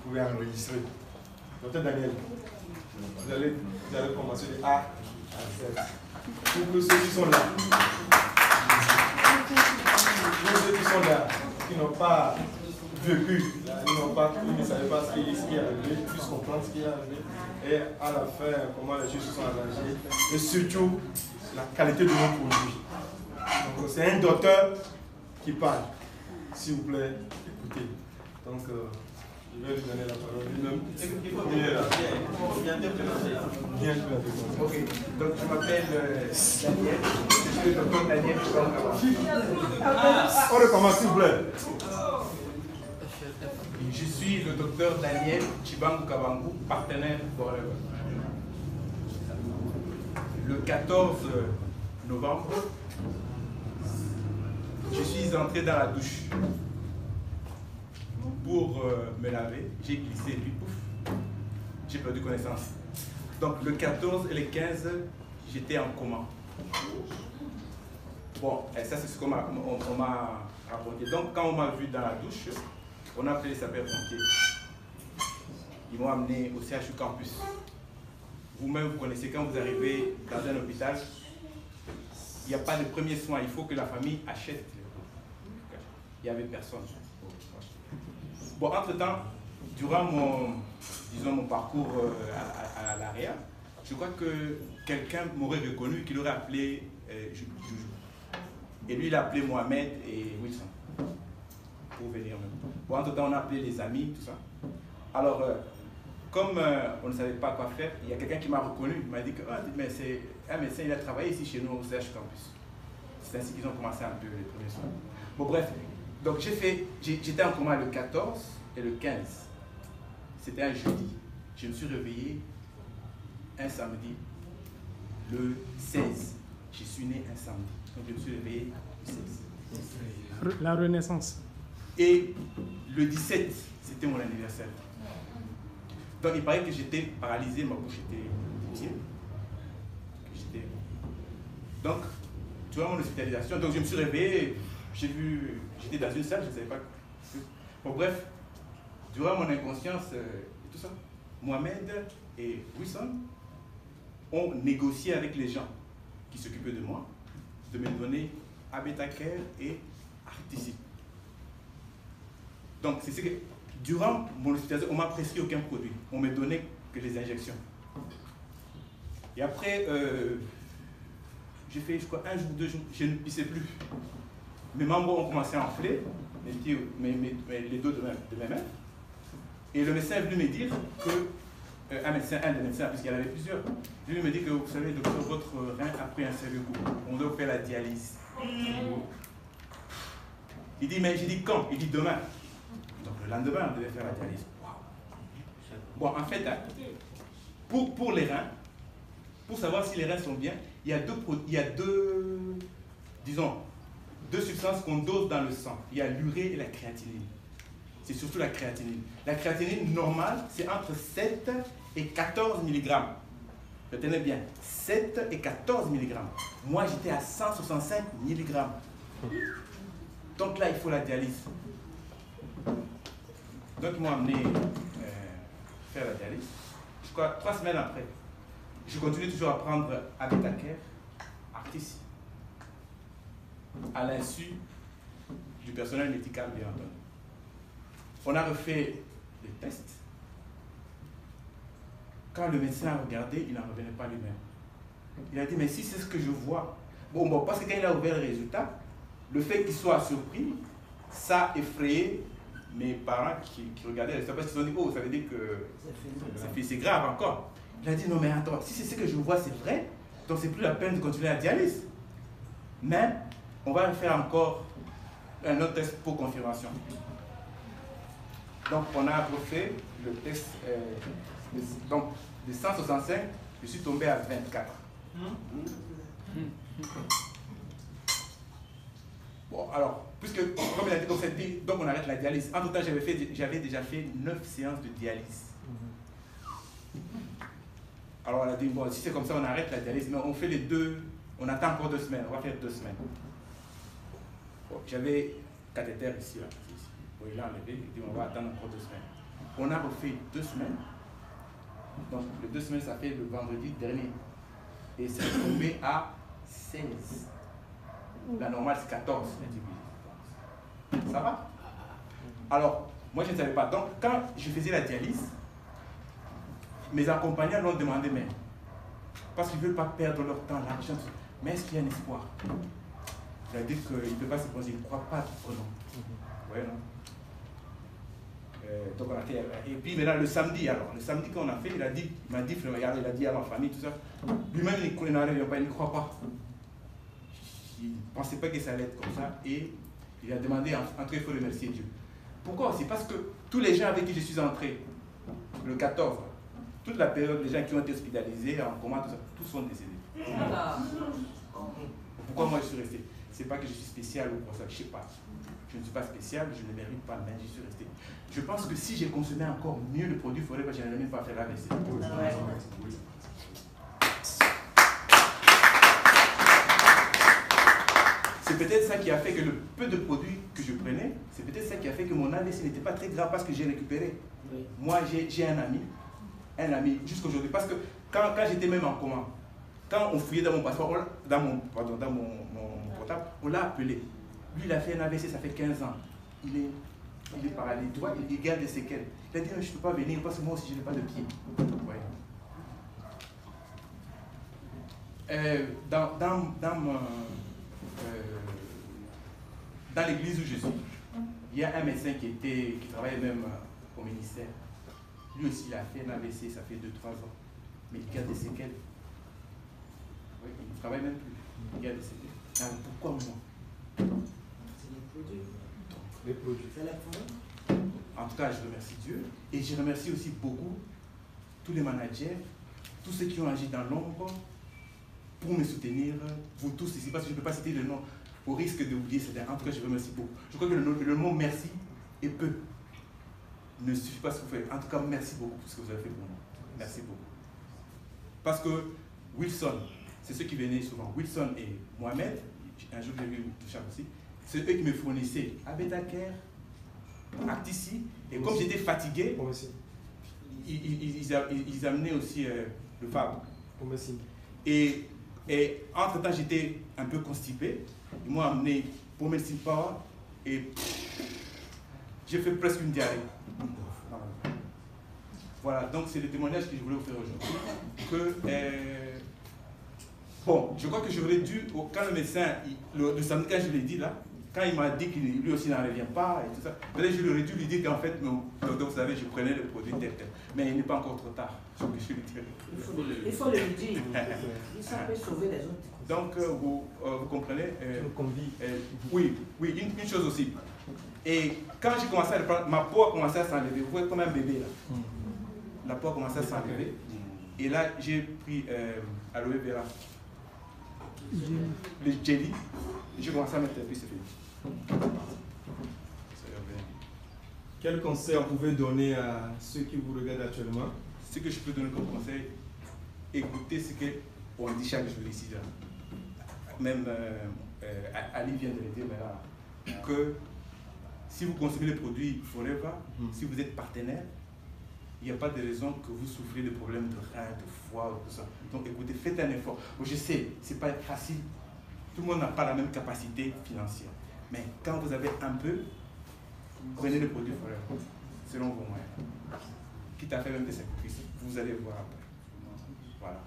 pouvez enregistrer. Docteur Daniel, vous allez commencer de A à Z. Pour que ceux qui sont là, qui n'ont pas vécu, ils ne savaient pas ce qui est arrivé, puissent comprendre ce qui est arrivé, et à la fin, comment les choses se sont arrangées, et surtout, la qualité de nos produits. Donc, c'est un docteur qui parle. S'il vous plaît, écoutez. Donc, je vais lui donner la parole lui-même. Il est là. Bien sûr. Ok, donc je m'appelle Daniel. Je suis le docteur Daniel On recommence, s'il vous plaît. Je suis le docteur Daniel Chibangu Kabangu, partenaire Forever. Le 14 novembre, je suis entré dans la douche pour me laver. J'ai glissé et puis pouf, j'ai perdu connaissance. Donc le 14 et le 15, j'étais en coma. Bon, et ça c'est ce qu'on m'a rapporté. Donc quand on m'a vu dans la douche, on a appelé les sapeurs-pompiers. Ils m'ont amené au CHU Campus. Vous-même, vous connaissez, quand vous arrivez dans un hôpital, il n'y a pas de premiers soins, il faut que la famille achète. Il n'y avait personne. Bon, entre-temps, durant mon parcours à l'AREA, je crois que quelqu'un m'aurait reconnu, qu'il aurait appelé Joujou. Et lui, il a appelé Mohamed et Wilson pour venir même. Bon, entre-temps, on a appelé les amis, tout ça. Alors, comme on ne savait pas quoi faire, il y a quelqu'un qui m'a reconnu, il m'a dit que mais c'est un médecin, il a travaillé ici chez nous au CH Campus. C'est ainsi qu'ils ont commencé un peu les premiers soins. Bon, bref, donc j'étais en coma le 14 et le 15. C'était un jeudi. Je me suis réveillé un samedi, le 16. Je suis né un samedi. Donc je me suis réveillé le 16. La Renaissance. Et le 17, c'était mon anniversaire. Donc il paraît que j'étais paralysé, ma bouche était tiède. Donc, tu vois mon hospitalisation. Donc je me suis réveillé, j'étais dans une salle, je ne savais pas. Bon bref, durant mon inconscience et tout ça, Mohamed et Wilson ont négocié avec les gens qui s'occupaient de moi, de me donner Abetacare et Articip. Donc c'est ce que, durant mon hospitalisation, on ne m'a prescrit aucun produit. On ne me donnait que les injections. Et après, j'ai fait, je crois, un jour, 2 jours, je ne pissais plus. Mes membres ont commencé à enfler, les dos de mes mains. Et le médecin est venu me dire que, un des médecins, puisqu'il y en avait plusieurs, lui me dit que, vous savez, docteur, votre rein a pris un sérieux coup. On doit faire la dialyse. Il dit, mais j'ai dit quand? Il dit demain. Donc le lendemain, on devait faire la dialyse. Wow. Bon, en fait, pour les reins, pour savoir si les reins sont bien, il y a deux substances qu'on dose dans le sang. Il y a l'urée et la créatinine. C'est surtout la créatinine. La créatinine normale, c'est entre 7 et 14 mg. Retenez bien, 7 et 14 mg. Moi, j'étais à 165 mg. Donc là, il faut la dialyse. Donc ils m'ont amené faire la dialyse. Je crois 3 semaines après, je continue toujours à prendre Abetacare, Articip, à l'insu du personnel médical, bien entendu. On a refait les tests. Quand le médecin a regardé, il n'en revenait pas lui-même. Il a dit, mais si c'est ce que je vois. Bon, parce que quand il a ouvert le résultat, le fait qu'il soit surpris, ça a effrayé mes parents qui regardaient le résultat parce qu'ils ont dit, oh, ça veut dire que c'est grave encore. Il a dit, non mais attends, si c'est ce que je vois, c'est vrai, donc c'est plus la peine de continuer la dialyse. Mais on va faire encore un autre test pour confirmation. Donc on a refait le test, donc de 165, je suis tombé à 24. Bon, alors, puisque, comme il a dit, donc on arrête la dialyse. En tout temps, j'avais déjà fait 9 séances de dialyse. Alors, on a dit, bon, si c'est comme ça, on arrête la dialyse, mais on fait les 2, on attend encore 2 semaines, on va faire 2 semaines. Bon, j'avais cathéter ici, là. Bon, il l'a enlevé, il dit, on va attendre encore 2 semaines. On a refait 2 semaines. Donc, les 2 semaines, ça fait le vendredi dernier. Et c'est tombé à 16. La normale, c'est 14. Ça va? Alors, moi, je ne savais pas. Donc, quand je faisais la dialyse, mes accompagnants l'ont demandé, mais parce qu'ils ne veulent pas perdre leur temps, l'argent. Mais est-ce qu'il y a un espoir? Il a dit qu'il ne peut pas se poser, il ne croit pas au nom. Ouais, non? Donc on a fait, et puis maintenant le samedi, quand on a fait, il m'a dit, il a dit à ma famille, tout ça, lui-même il ne croit pas. Il ne pensait pas que ça allait être comme ça, et il a demandé, entre il faut remercier Dieu. Pourquoi? C'est parce que tous les gens avec qui je suis entré, le 14, toute la période, les gens qui ont été hospitalisés, en coma, tout ça, tous sont décédés. Pourquoi moi je suis resté? C'est pas que je suis spécial ou pour ça, je ne sais pas. Je ne suis pas spécial, je ne mérite pas, mais je suis resté. Je pense que si j'ai consommé encore mieux le produit Forever, je n'allais même pas faire la vaisselle. C'est peut-être ça qui a fait que le peu de produits que je prenais, c'est peut-être ça qui a fait que mon AVC n'était pas très grave parce que j'ai récupéré. Moi, j'ai un ami, jusqu'aujourd'hui, parce que quand j'étais même en coma, quand on fouillait dans mon passeport, dans mon portable, on l'a appelé. Lui, il a fait un AVC, ça fait 15 ans. Il est paralysé, tu vois, il garde des séquelles. Il a dit, je ne peux pas venir parce que moi aussi, je n'ai pas de pied. Ouais. Dans l'église où je suis, il y a un médecin qui travaille même au ministère. Lui aussi, il a fait un AVC, ça fait 2-3 ans. Mais il garde des séquelles. Oui, il ne travaille même plus. Il garde des séquelles. Alors, pourquoi moi? Les produits. En tout cas, je remercie Dieu. Et je remercie aussi beaucoup tous les managers, tous ceux qui ont agi dans l'ombre pour me soutenir, vous tous ici, parce que je ne peux pas citer le nom au risque d'oublier certains. En tout cas, je remercie beaucoup. Je crois que le mot merci est peu. Ne suffit pas ce que vous faites. En tout cas, merci beaucoup pour ce que vous avez fait pour moi. Merci beaucoup. Parce que Wilson, c'est ceux qui venaient souvent. Wilson et Mohamed, un jour j'ai vu Touchard aussi, c'est eux qui me fournissaient Abetaker, Actici, et comme j'étais fatigué, ils amenaient aussi le Fab. Et entre-temps, j'étais un peu constipé. Ils m'ont amené Pomecine Power et j'ai fait presque une diarrhée. Voilà, donc c'est le témoignage que je voulais vous faire aujourd'hui. Bon, je crois que j'aurais dû, quand le médecin, le samedi, quand je l'ai dit là, quand il m'a dit qu'il lui aussi n'en revient pas et tout ça, peut-être je lui aurais dû lui dire qu'en fait, vous savez, je prenais le produit tel. Mais il n'est pas encore trop tard. Il faut le dire. Ça peut sauver les autres. Donc, vous comprenez oui, une chose aussi. Et quand j'ai commencé à le prendre, ma peau a commencé à s'enlever. Vous voyez comme un bébé là. La peau a commencé à s'enlever. Et là, j'ai pris aloe vera, le jelly. J'ai commencé à mettre un peu, c'est fini. Quel conseil vous pouvez donner à ceux qui vous regardent actuellement? Ce que je peux donner comme conseil, écoutez ce qu'on dit chaque jour ici. Là. Même Ali vient de le dire, mais là, que si vous consommez les produits Forever, si vous êtes partenaire, il n'y a pas de raison que vous souffrez de problèmes de rein, de foie, tout ça. Donc écoutez, faites un effort. Je sais, ce n'est pas facile. Tout le monde n'a pas la même capacité financière. Mais quand vous avez un peu, prenez le produit Forever, selon vos moyens. Quitte à faire même des sacrifices, vous allez voir après. Voilà.